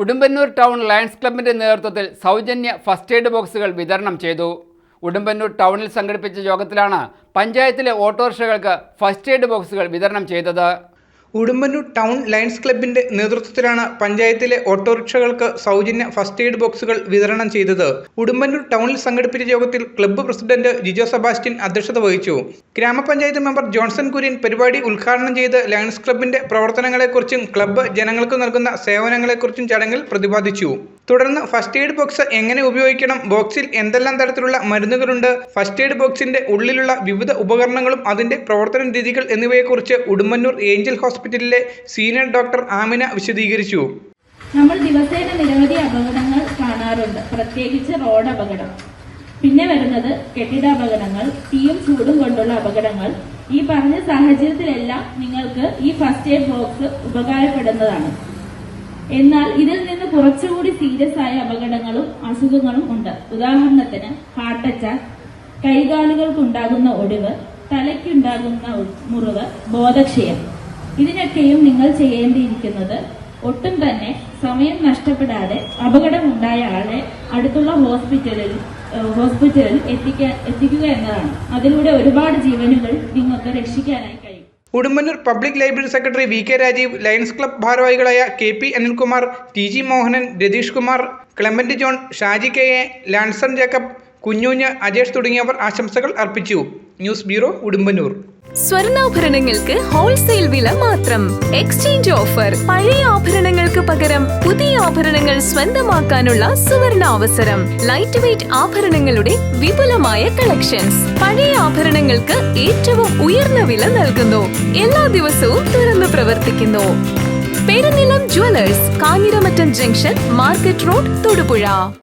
Udumbannoor town lions ക്ലബിന്റെ നേതൃത്വത്തിൽ സൗജന്യ ഫസ്റ്റ് എയ്ഡ് ബോക്സുകൾ വിതരണം ചെയ്തു. ഉടുമ്പന്നൂർ ടൗണിൽ സംഘടിപ്പിച്ച യോഗത്തിലാണ് പഞ്ചായത്തിലെ ഓട്ടോറിക്ഷകൾക്ക് ഫസ്റ്റ് എയ്ഡ് ബോക്സുകൾ വിതരണം ചെയ്തത്. ഉടുമ്പന്നൂർ ടൗൺ ലയൺസ് ക്ലബിന്റെ നേതൃത്വത്തിലാണ് പഞ്ചായത്തിലെ ഓട്ടോറിക്ഷകൾക്ക് സൗജന്യ ഫസ്റ്റ് എയ്ഡ് ബോക്സുകൾ വിതരണം ചെയ്തത്. ഉടുമ്പന്നൂർ ടൗണിൽ സംഘടിപ്പിച്ച യോഗത്തിൽ ക്ലബ്ബ് പ്രസിഡന്റ് ജിജോ സെബാസ്റ്റ്യൻ അധ്യക്ഷത വഹിച്ചു. ഗ്രാമപഞ്ചായത്ത് മെമ്പർ ജോൺസൺ കുര്യൻ പരിപാടി ഉദ്ഘാടനം ചെയ്ത് ലയൺസ് ക്ലബിന്റെ പ്രവർത്തനങ്ങളെക്കുറിച്ചും ക്ലബ്ബ് ജനങ്ങൾക്ക് നൽകുന്ന സേവനങ്ങളെക്കുറിച്ചും ചടങ്ങിൽ പ്രതിപാദിച്ചു. തുടർന്ന് ഫസ്റ്റ് എയ്ഡ് ബോക്സ് എങ്ങനെ ഉപയോഗിക്കണം, ബോക്സിൽ എന്തെല്ലാം തരത്തിലുള്ള മരുന്നുകളുണ്ട്, ഫസ്റ്റ് എയ്ഡ് ബോക്സിന്റെ ഉള്ളിലുള്ള വിവിധ ഉപകരണങ്ങളും അതിന്റെ പ്രവർത്തന രീതികൾ എന്നിവയെക്കുറിച്ച് ഉടുമ്പന്നൂർ ഏഞ്ചൽ ഹോസ്പിറ്റലിലെ സീനിയർ ഡോക്ടർ ആമിന വിശദീകരിച്ചു. നമ്മൾ ദിവസേന നിരവധി അപകടങ്ങൾ കാണാറുണ്ട്, പ്രത്യേകിച്ച് റോഡ് അപകടം. പിന്നെ വരുന്നത് കെട്ടിട അപകടങ്ങൾ, തീയും ചൂടും കൊണ്ടുള്ള അപകടങ്ങൾ. ഈ പറഞ്ഞ സാഹചര്യത്തിലെല്ലാം നിങ്ങൾക്ക് ഈ ഫസ്റ്റ് എയ്ഡ് ബോക്സ് ഉപകാരപ്പെടുന്നതാണ്. എന്നാൽ ഇതിൽ നിന്ന് കുറച്ചുകൂടി സീരിയസ് ആയ അപകടങ്ങളും അസുഖങ്ങളും ഉണ്ട്. ഉദാഹരണത്തിന് ഹാർട്ട് അറ്റാക്ക്, കൈകാലുകൾക്കുണ്ടാകുന്ന ഒടിവ്, തലയ്ക്കുണ്ടാകുന്ന മുറിവ്, ബോധക്ഷയം. ഇതിനൊക്കെയും നിങ്ങൾ ചെയ്യേണ്ടിയിരിക്കുന്നത് ഒട്ടും തന്നെ സമയം നഷ്ടപ്പെടാതെ അപകടമുണ്ടായ ആളെ അടുത്തുള്ള ഹോസ്പിറ്റലിൽ എത്തിക്കുക എന്നതാണ്. അതിലൂടെ ഒരുപാട് ജീവനുകൾ നിങ്ങൾക്ക് രക്ഷിക്കാനായി കഴിയും. Udumbannoor public library secretary V K Rajeev, Lions club ഭാരവാഹികളായ K P Anilkumar, T G Mohanan, Ratheesh Kumar, Clement John, Shaji K A, Lanson Jacob, കുഞ്ഞൂഞ്ഞ്, അജേഷ് തുടങ്ങിയവർ ആശംസകൾ അർപ്പിച്ചു. News bureau, Udumbannoor. സ്വർണ്ണാഭരണങ്ങൾക്ക് ഹോൾസെയിൽ വില മാത്രം. Exchange offer. പഴയ ആഭരണങ്ങൾക്ക് പകരം പുതിയ ആഭരണങ്ങൾ സ്വന്തമാക്കാനുള്ള സുവർണ അവസരം. ലൈറ്റ് വെയ്റ്റ് ആഭരണങ്ങളുടെ വിപുലമായ കളക്ഷൻസ്. പഴയ ആഭരണങ്ങൾക്ക് ഏറ്റവും ഉയർന്ന വില നൽകുന്നു. എല്ലാ ദിവസവും തുറന്നു പ്രവർത്തിക്കുന്നു. Perunnilam jewellers, Kanjiramattam junction, market road, Thodupuzha.